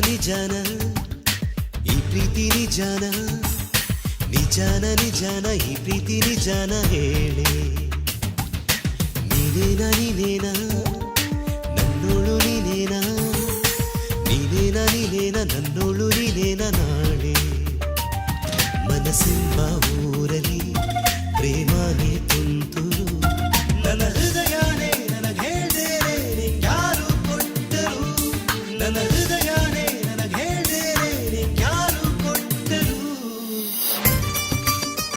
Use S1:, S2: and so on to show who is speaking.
S1: ನಿಜಾನ ಈ ಪ್ರೀತಿ ನಿಜಾನ ನಿಜಾನ ನಿಜಾನ ಈ ಪ್ರೀತಿ ನಿಜಾನ ಹೇಳೆ ನೀನೇನ ನೀನೇನ ನನ್ನೋಳು ನೀನೇನ ನೀನೇನ ನೀನೇನ ನನ್ನೋಳು ನೀನೇನ ನಾಳೆ ಮನಸ್ಸೆಂಬ ಊರಲ್ಲಿ